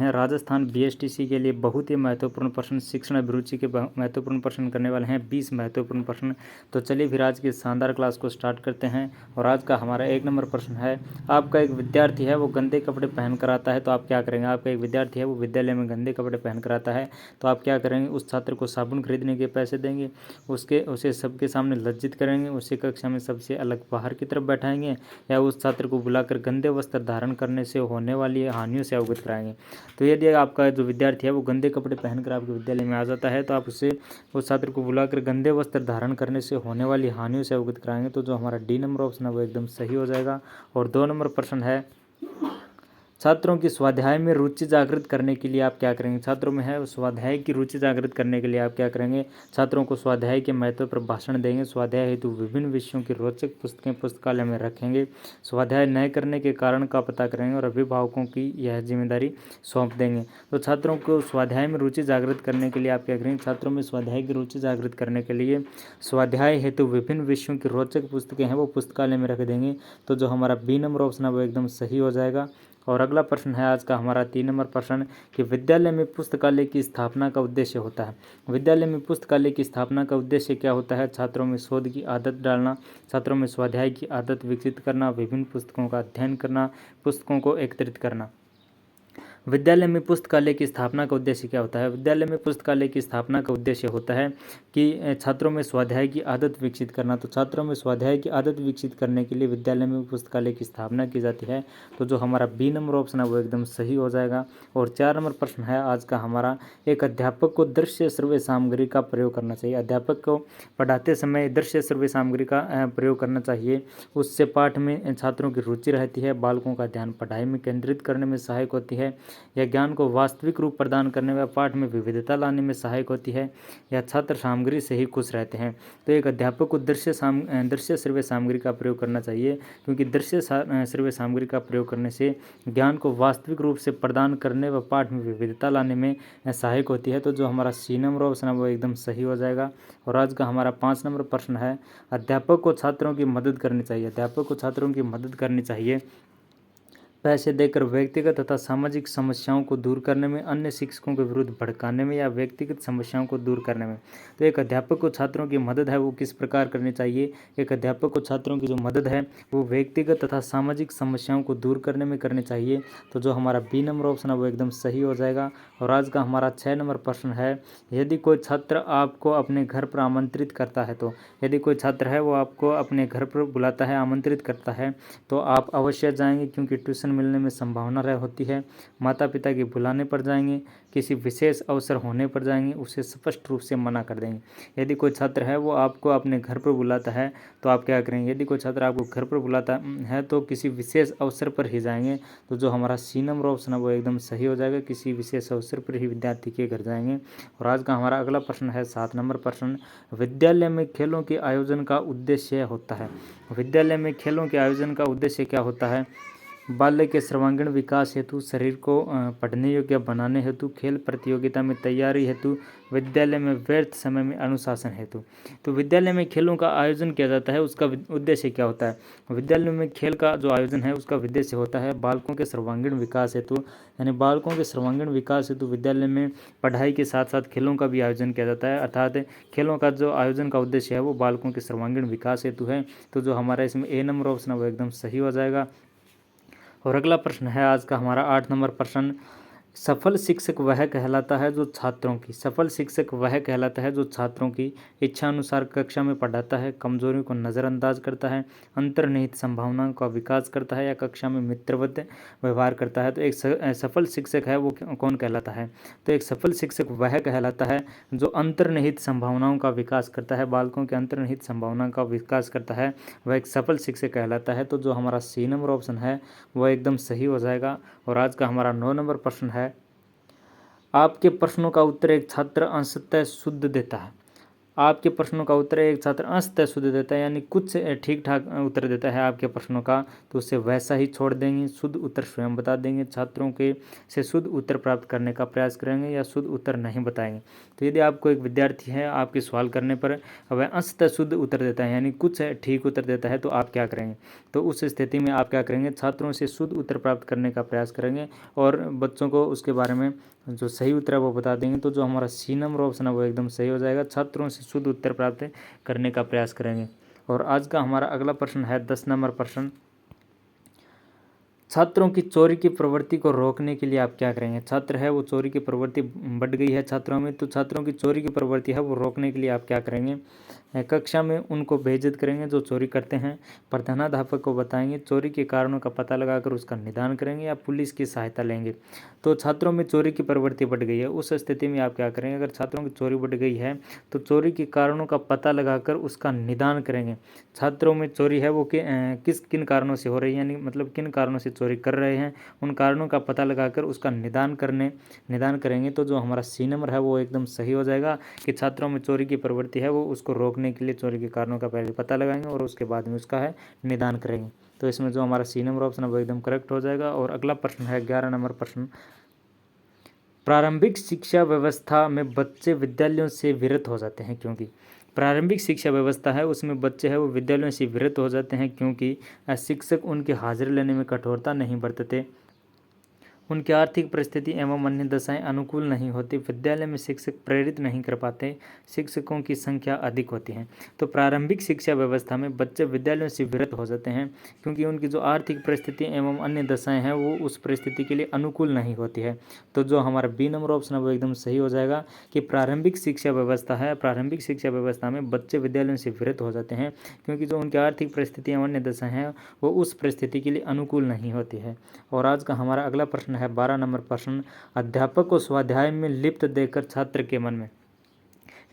हैं राजस्थान बीएसटीसी के लिए बहुत ही महत्वपूर्ण प्रश्न, शिक्षण अभिरुचि के महत्वपूर्ण प्रश्न करने वाले हैं 20 महत्वपूर्ण प्रश्न। तो चलिए फिर आज की शानदार क्लास को स्टार्ट करते हैं। और आज का हमारा 1 नंबर प्रश्न है, आपका एक विद्यार्थी है वो गंदे कपड़े पहन कर आता है तो आप क्या करेंगे। आपका एक विद्यार्थी है वो विद्यालय में गंदे कपड़े पहन कर आता है तो आप क्या करेंगे। उस छात्र को साबुन खरीदने के पैसे देंगे, उसे सबके सामने लज्जित करेंगे, उसे कक्षा में सबसे अलग बाहर की तरफ बैठाएंगे, या उस छात्र को बुलाकर गंदे वस्त्र धारण करने से होने वाली हानियों से अवगत कराएंगे। तो यदि आपका जो विद्यार्थी है वो गंदे कपड़े पहनकर आपके विद्यालय में आ जाता है तो आप उस छात्र को बुलाकर गंदे वस्त्र धारण करने से होने वाली हानियों से अवगत कराएंगे। तो जो हमारा डी नंबर ऑप्शन है वो एकदम सही हो जाएगा। और 2 नंबर प्रश्न है, छात्रों की स्वाध्याय में रुचि जागृत करने के लिए आप क्या करेंगे। छात्रों में है स्वाध्याय की रुचि जागृत करने के लिए आप क्या करेंगे। छात्रों को स्वाध्याय के महत्व पर भाषण देंगे, स्वाध्याय हेतु विभिन्न विषयों की रोचक पुस्तकें पुस्तकालय में रखेंगे, स्वाध्याय न करने के कारण का पता करेंगे और अभिभावकों की यह जिम्मेदारी सौंप देंगे। तो छात्रों को स्वाध्याय में रुचि जागृत करने के लिए आप क्या करेंगे। छात्रों में स्वाध्याय की रुचि जागृत करने के लिए स्वाध्याय हेतु विभिन्न विषयों की रोचक पुस्तकें हैं वो पुस्तकालय में रख देंगे। तो जो हमारा बी नंबर ऑप्शन है वो एकदम सही हो जाएगा। और अगला प्रश्न है आज का हमारा 3 नंबर प्रश्न कि विद्यालय में पुस्तकालय की स्थापना का उद्देश्य होता है। विद्यालय में पुस्तकालय की स्थापना का उद्देश्य क्या होता है। छात्रों में शोध की आदत डालना, छात्रों में स्वाध्याय की आदत विकसित करना, विभिन्न पुस्तकों का अध्ययन करना, पुस्तकों को एकत्रित करना। विद्यालय में पुस्तकालय की स्थापना का उद्देश्य क्या होता है। विद्यालय में पुस्तकालय की स्थापना का उद्देश्य होता है कि छात्रों में स्वाध्याय की आदत विकसित करना। तो छात्रों में स्वाध्याय की आदत विकसित करने के लिए विद्यालय में पुस्तकालय की स्थापना की जाती है। तो जो हमारा बी नंबर ऑप्शन है वो एकदम सही हो जाएगा। और 4 नंबर प्रश्न है आज का हमारा, एक अध्यापक को दृश्य श्रव्य सामग्री का प्रयोग करना चाहिए। अध्यापक को पढ़ाते समय दृश्य श्रव्य सामग्री का प्रयोग करना चाहिए। उससे पाठ में छात्रों की रुचि रहती है, बालकों का ध्यान पढ़ाई में केंद्रित करने में सहायक होती है, यह ज्ञान को वास्तविक रूप प्रदान करने व पाठ में विविधता लाने में सहायक होती है, या छात्र सामग्री से ही खुश रहते हैं। तो एक अध्यापक को दृश्य श्रव्य सामग्री का प्रयोग करना चाहिए, क्योंकि दृश्य श्रव्य सामग्री का प्रयोग करने से ज्ञान को वास्तविक रूप से प्रदान करने व पाठ में विविधता लाने में सहायक होती है। तो जो हमारा सी नंबर ऑप्शन है वो एकदम सही हो जाएगा। और आज का हमारा 5 नंबर प्रश्न है, अध्यापक को छात्रों की मदद करनी चाहिए। अध्यापक को छात्रों की मदद करनी चाहिए पैसे देकर व्यक्तिगत तथा सामाजिक समस्याओं को दूर करने में, अन्य शिक्षकों के विरुद्ध भड़काने में, या व्यक्तिगत समस्याओं को दूर करने में। तो एक अध्यापक को छात्रों की मदद है वो किस प्रकार करनी चाहिए। एक अध्यापक को छात्रों की जो मदद है वो व्यक्तिगत तथा सामाजिक समस्याओं को दूर करने में करनी चाहिए। तो जो हमारा बी नंबर ऑप्शन है वो एकदम सही हो जाएगा। और आज का हमारा 6 नंबर प्रश्न है, यदि कोई छात्र आपको अपने घर पर आमंत्रित करता है, तो यदि कोई छात्र है वो आपको अपने घर पर बुलाता है, आमंत्रित करता है, तो आप अवश्य जाएंगे, क्योंकि ट्यूशन मिलने में संभावना रह होती है। माता पिता के बुलाने पर जाएंगे, किसी विशेष अवसर होने पर जाएंगे, उसे स्पष्ट रूप से मना कर देंगे। यदि कोई छात्र है वो आपको अपने घर पर बुलाता है तो आप क्या करेंगे। यदि कोई छात्र आपको घर पर बुलाता है तो किसी विशेष अवसर पर ही जाएंगे। तो जो हमारा सी नंबर ऑप्शन है वो एकदम सही हो जाएगा, किसी विशेष अवसर पर ही विद्यार्थी के घर जाएंगे। और आज का हमारा अगला प्रश्न है 7 नंबर प्रश्न, विद्यालय में खेलों के आयोजन का उद्देश्य होता है। विद्यालय में खेलों के आयोजन का उद्देश्य क्या होता है। बालक के सर्वांगीण विकास हेतु, शरीर को पढ़ने योग्य बनाने हेतु, खेल प्रतियोगिता में तैयारी हेतु, विद्यालय में व्यर्थ समय में अनुशासन हेतु। तो विद्यालय में खेलों का आयोजन किया जाता है, उसका उद्देश्य क्या होता है। विद्यालय में खेल का जो आयोजन है उसका उद्देश्य होता है बालकों के सर्वांगीण विकास हेतु, यानी बालकों के सर्वांगीण विकास हेतु विद्यालय में पढ़ाई के साथ साथ खेलों का भी आयोजन किया जाता है। अर्थात खेलों का जो आयोजन का उद्देश्य है वो बालकों के सर्वांगीण विकास हेतु है। तो जो हमारा इसमें ए नंबर ऑप्शन है वो एकदम सही हो जाएगा। और अगला प्रश्न है आज का हमारा 8 नंबर प्रश्न, सफल शिक्षक वह कहलाता है जो छात्रों की, सफल शिक्षक वह कहलाता है जो छात्रों की इच्छा अनुसार कक्षा में पढ़ाता है, कमजोरियों को नज़रअंदाज करता है, अंतर्निहित संभावनाओं का विकास करता है, या कक्षा में मित्रवत व्यवहार करता है। तो एक सफल शिक्षक है वो कौन कहलाता है। तो एक सफल शिक्षक वह कहलाता है जो अंतर्निहित संभावनाओं का विकास करता है, बालकों के अंतर्निहित संभावनाओं का विकास करता है, वह एक सफल शिक्षक कहलाता है। तो जो हमारा सी नंबर ऑप्शन है वह एकदम सही हो जाएगा। और आज का हमारा 9 नंबर प्रश्न है, आपके प्रश्नों का उत्तर एक छात्र अंशतः शुद्ध देता है। आपके प्रश्नों का उत्तर एक छात्र अंशतः शुद्ध देता है यानी कुछ ठीक ठाक उत्तर देता है आपके प्रश्नों का, तो उसे वैसा ही छोड़ देंगे, शुद्ध उत्तर स्वयं बता देंगे, छात्रों के से शुद्ध उत्तर प्राप्त करने का प्रयास करेंगे या शुद्ध उत्तर नहीं बताएंगे। तो यदि आपको एक विद्यार्थी है, आपके सवाल करने पर वह अंशतः शुद्ध उत्तर देता है यानी कुछ ठीक उत्तर देता है, तो आप क्या करेंगे? तो उस स्थिति में आप क्या करेंगे? छात्रों से शुद्ध उत्तर प्राप्त करने का प्रयास करेंगे और बच्चों को उसके बारे में जो सही उत्तर है वो बता देंगे। तो जो हमारा सी नंबर ऑप्शन है वो एकदम सही हो जाएगा, छात्रों से शुद्ध उत्तर प्राप्त करने का प्रयास करेंगे। और आज का हमारा अगला प्रश्न है 10 नंबर प्रश्न, छात्रों की चोरी की प्रवृत्ति को रोकने के लिए आप क्या करेंगे? छात्र है वो चोरी की प्रवृत्ति बढ़ गई है छात्रों में, तो छात्रों की चोरी की प्रवृत्ति है वो रोकने के लिए आप क्या करेंगे? कक्षा में उनको बेइज्जत करेंगे जो चोरी करते हैं, प्रधानाध्यापक को बताएंगे, चोरी के कारणों का पता लगाकर उसका निदान करेंगे या पुलिस की सहायता लेंगे। तो छात्रों में चोरी की प्रवृत्ति बढ़ गई है, उस स्थिति में आप क्या करेंगे? अगर छात्रों की चोरी बढ़ गई है तो चोरी के कारणों का पता लगाकर उसका निदान करेंगे। छात्रों में चोरी है वो किन कारणों से हो रही है, यानी मतलब किन कारणों से चोरी कर रहे हैं, उन कारणों का पता लगाकर उसका निदान करेंगे। तो जो हमारा सी नंबर है वो एकदम सही हो जाएगा कि छात्रों में चोरी की प्रवृत्ति है वो उसको रोकने के लिए चोरी के कारणों का पहले पता लगाएंगे और उसके बाद में उसका है निदान करेंगे। तो इसमें जो हमारा सी नंबर ऑप्शन है वो एकदम करेक्ट हो जाएगा। और अगला प्रश्न है 11 नंबर प्रश्न, प्रारंभिक शिक्षा व्यवस्था में बच्चे विद्यालयों से विरत हो जाते हैं क्योंकि प्रारंभिक शिक्षा व्यवस्था है उसमें बच्चे हैं वो विद्यालयों से विरत हो जाते हैं क्योंकि शिक्षक उनकी हाजिरी लेने में कठोरता नहीं बरतते, उनकी आर्थिक परिस्थिति एवं अन्य दशाएं अनुकूल नहीं होती, विद्यालय में शिक्षक प्रेरित नहीं कर पाते, शिक्षकों की संख्या अधिक होती है। तो प्रारंभिक शिक्षा व्यवस्था में बच्चे विद्यालयों से विरत हो जाते हैं क्योंकि उनकी जो आर्थिक परिस्थिति एवं अन्य दशाएं हैं वो उस परिस्थिति के लिए अनुकूल नहीं होती है। तो जो हमारा बी नंबर ऑप्शन है वो एकदम सही हो जाएगा कि प्रारंभिक शिक्षा व्यवस्था है, प्रारंभिक शिक्षा व्यवस्था में बच्चे विद्यालयों से विरत हो जाते हैं क्योंकि जो उनकी आर्थिक परिस्थिति एवं अन्य दशाएं हैं वो उस परिस्थिति के लिए अनुकूल नहीं होती है। और आज का हमारा अगला प्रश्न है 12 नंबर प्रश्न, अध्यापक को स्वाध्याय में लिप्त देखकर छात्र के मन में,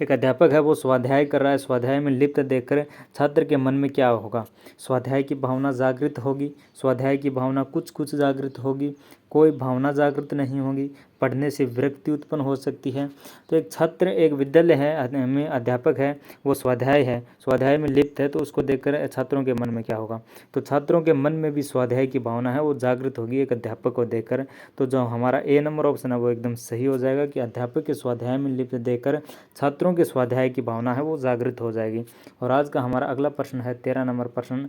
एक अध्यापक है वो स्वाध्याय कर रहा है, स्वाध्याय में लिप्त देखकर छात्र के मन में क्या होगा? स्वाध्याय की भावना जागृत होगी, स्वाध्याय की भावना कुछ कुछ जागृत होगी, कोई भावना जागृत नहीं होगी, पढ़ने से विरक्ति उत्पन्न हो सकती है। तो एक छात्र एक विद्यालय है में अध्यापक है वो स्वाध्याय में लिप्त है, तो उसको देखकर छात्रों के मन में क्या होगा? तो छात्रों के मन में भी स्वाध्याय की भावना है वो जागृत होगी एक अध्यापक को देखकर। तो जो हमारा ए नंबर ऑप्शन है वो एकदम सही हो जाएगा कि अध्यापक के स्वाध्याय में लिप्त देखकर छात्रों के स्वाध्याय की भावना है वो जागृत हो जाएगी। और आज का हमारा अगला प्रश्न है 13 नंबर प्रश्न,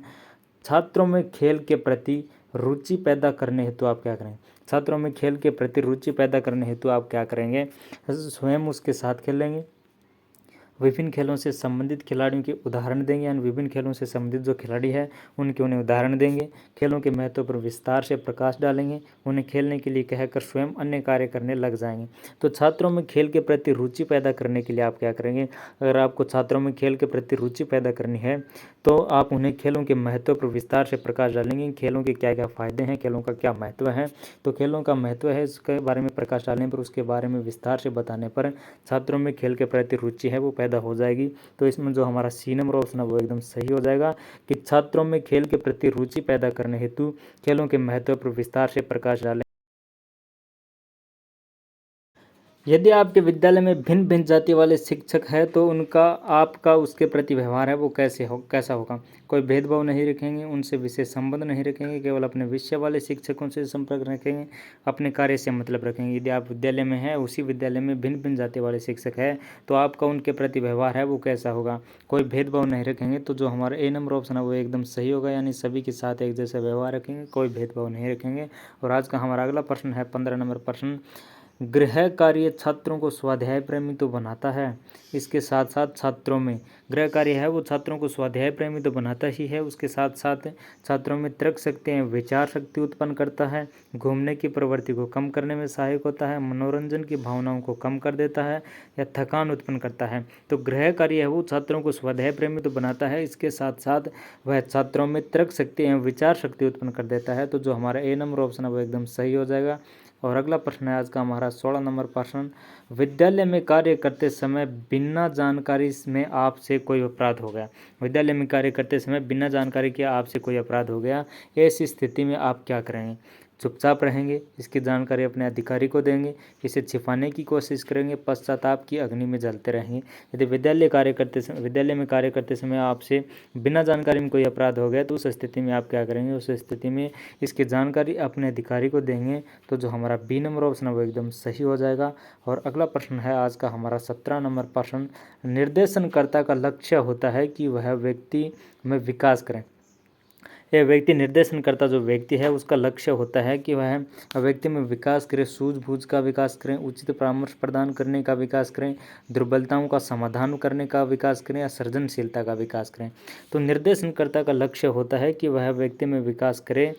छात्रों में खेल के प्रति रुचि पैदा करने हेतु आप क्या करें? छात्रों में खेल के प्रति रुचि पैदा करने हेतु आप क्या करेंगे? स्वयं उसके साथ खेलेंगे, विभिन्न खेलों से संबंधित खिलाड़ियों के उदाहरण देंगे, यानी विभिन्न खेलों से संबंधित जो खिलाड़ी है उन्हें उदाहरण देंगे, खेलों के महत्व पर विस्तार से प्रकाश डालेंगे, उन्हें खेलने के लिए कहकर स्वयं अन्य कार्य करने लग जाएंगे। तो छात्रों में खेल के प्रति रुचि पैदा करने के लिए आप क्या करेंगे? अगर आपको छात्रों में खेल के प्रति रुचि पैदा करनी है तो आप उन्हें खेलों के महत्व पर विस्तार से प्रकाश डालेंगे, खेलों के क्या क्या फ़ायदे हैं, खेलों का क्या महत्व है। तो खेलों का महत्व है इसके बारे में प्रकाश डालने पर, उसके बारे में विस्तार से बताने पर छात्रों में खेल के प्रति रुचि है वो पैदा हो जाएगी। तो इसमें जो हमारा सी नंबर ऑप्शन है वो एकदम सही हो जाएगा कि छात्रों में खेल के प्रति रुचि पैदा करने हेतु खेलों के महत्व पर विस्तार से प्रकाश डालें। यदि आपके विद्यालय में भिन्न भिन्न जाति वाले शिक्षक है तो उनका आपका उसके प्रति व्यवहार है वो कैसा होगा? कोई भेदभाव नहीं रखेंगे, उनसे विशेष संबंध नहीं रखेंगे, केवल अपने विषय वाले शिक्षकों से संपर्क रखेंगे, अपने कार्य से मतलब रखेंगे। यदि आप विद्यालय में हैं, उसी विद्यालय में भिन्न भिन्न जाति वाले शिक्षक है तो आपका उनके प्रति व्यवहार है वो कैसा होगा? कोई भेदभाव नहीं रखेंगे। तो जो हमारा ए नंबर ऑप्शन है वो एकदम सही होगा, यानी सभी के साथ एक जैसा व्यवहार रखेंगे, कोई भेदभाव नहीं रखेंगे। और आज का हमारा अगला प्रश्न है 15 नंबर प्रश्न, गृह कार्य छात्रों को स्वाध्याय प्रेमी तो बनाता है, इसके साथ साथ छात्रों में गृह कार्य है वो छात्रों को स्वाध्याय प्रेमी तो बनाता ही है, उसके साथ साथ छात्रों में तर्क शक्ति एवं विचार शक्ति उत्पन्न करता है, घूमने की प्रवृत्ति को कम करने में सहायक होता है, मनोरंजन की भावनाओं को कम कर देता है या थकान उत्पन्न करता है। तो गृह कार्य है वो छात्रों को स्वाध्याय प्रेमी तो बनाता है, इसके साथ साथ वह छात्रों में तर्क शक्ति एवं विचार शक्ति उत्पन्न कर देता है। तो जो हमारा ए नंबर ऑप्शन है वो एकदम सही हो जाएगा। और अगला प्रश्न है आज का हमारा 16 नंबर प्रश्न, विद्यालय में कार्य करते समय बिना जानकारी में आपसे कोई अपराध हो गया। विद्यालय में कार्य करते समय बिना जानकारी के आपसे कोई अपराध हो गया, ऐसी स्थिति में आप क्या करेंगे? चुपचाप रहेंगे, इसकी जानकारी अपने अधिकारी को देंगे, इसे छिपाने की कोशिश करेंगे, पश्चाताप की अग्नि में जलते रहेंगे। यदि विद्यालय में कार्य करते समय आपसे बिना जानकारी में कोई अपराध हो गया तो उस स्थिति में आप क्या करेंगे? उस स्थिति में इसकी जानकारी अपने अधिकारी को देंगे। तो जो हमारा बी नंबर ऑप्शन है वो एकदम सही हो जाएगा। और अगला प्रश्न है आज का हमारा 17 नंबर प्रश्न, निर्देशनकर्ता का लक्ष्य होता है कि वह व्यक्ति में विकास करें। यह व्यक्ति निर्देशनकर्ता जो व्यक्ति है उसका लक्ष्य होता है कि वह व्यक्ति में विकास करे, सूझबूझ का विकास करें, उचित परामर्श प्रदान करने का विकास करें, दुर्बलताओं का समाधान करने का विकास करें या सृजनशीलता का विकास करें। तो निर्देशनकर्ता का लक्ष्य होता है कि वह व्यक्ति में विकास करे,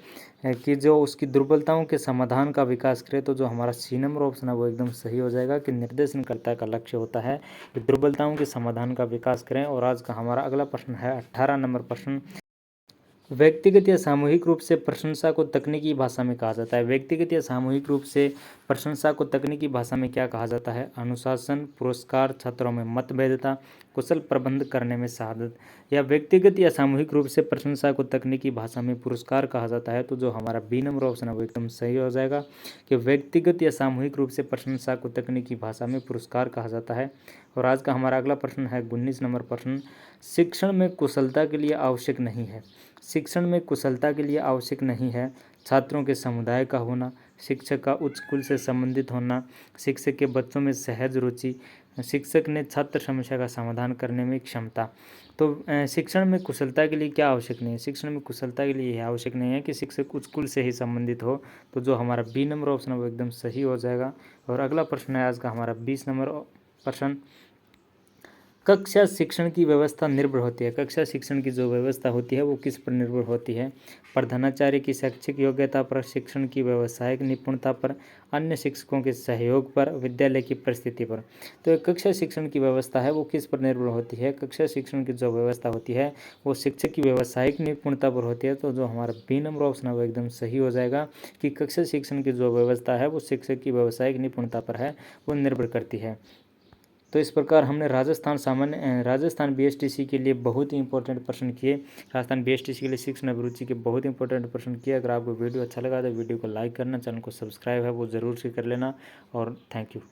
कि जो उसकी दुर्बलताओं के समाधान का विकास करे। तो जो हमारा सी नंबर ऑप्शन है वो एकदम सही हो जाएगा कि निर्देशनकर्ता का लक्ष्य होता है कि दुर्बलताओं के समाधान का विकास करें। और आज का हमारा अगला प्रश्न है 18 नंबर प्रश्न, व्यक्तिगत या सामूहिक रूप से प्रशंसा को तकनीकी भाषा में कहा जाता है। व्यक्तिगत या सामूहिक रूप से प्रशंसा को तकनीकी भाषा में क्या कहा जाता है? अनुशासन, पुरस्कार, छात्रों में मतभेदता, कुशल प्रबंध करने में शहादत। या व्यक्तिगत या सामूहिक रूप से प्रशंसा को तकनीकी भाषा में पुरस्कार कहा जाता है। तो जो हमारा बी नंबर ऑप्शन है वो एकदम सही हो जाएगा कि व्यक्तिगत या सामूहिक रूप से प्रशंसा को तकनीकी भाषा में पुरस्कार कहा जाता है। और आज का हमारा अगला प्रश्न है 19 नंबर प्रश्न, शिक्षण में कुशलता के लिए आवश्यक नहीं है। शिक्षण में कुशलता के लिए आवश्यक नहीं है छात्रों के समुदाय का होना, शिक्षक का उच्च कुल से संबंधित होना, शिक्षक के बच्चों में सहज रुचि, शिक्षक ने छात्र समस्या का समाधान करने में क्षमता। तो शिक्षण में कुशलता के लिए क्या आवश्यक नहीं है? शिक्षण में कुशलता के लिए यह आवश्यक नहीं है कि शिक्षक उच्च कुल से ही संबंधित हो। तो जो हमारा बी नंबर ऑप्शन है वो एकदम सही हो जाएगा। और अगला प्रश्न है आज का हमारा 20 नंबर प्रश्न, कक्षा शिक्षण की व्यवस्था निर्भर होती है। कक्षा शिक्षण की जो व्यवस्था होती है वो किस पर निर्भर होती है? प्रधानाचार्य की शैक्षिक योग्यता पर, शिक्षण की व्यावसायिक निपुणता पर, अन्य शिक्षकों के सहयोग पर, विद्यालय की परिस्थिति पर। तो एक कक्षा शिक्षण की व्यवस्था है वो किस पर निर्भर होती है? कक्षा शिक्षण की जो व्यवस्था होती है वो शिक्षक की व्यावसायिक निपुणता पर होती है। तो जो हमारा बी नंबर ऑप्शन है वो एकदम सही हो जाएगा कि कक्षा शिक्षण की जो व्यवस्था है वो शिक्षक की व्यावसायिक निपुणता पर है, वो निर्भर करती है। तो इस प्रकार हमने राजस्थान बीएसटीसी के लिए बहुत ही इंपॉर्टेंट प्रश्न किए। राजस्थान बीएसटीसी के लिए शिक्षण अभिरुचि के बहुत इंपॉर्टेंट प्रश्न किए। अगर आपको वीडियो अच्छा लगा तो वीडियो को लाइक करना, चैनल को सब्सक्राइब है वो ज़रूर से कर लेना। और थैंक यू।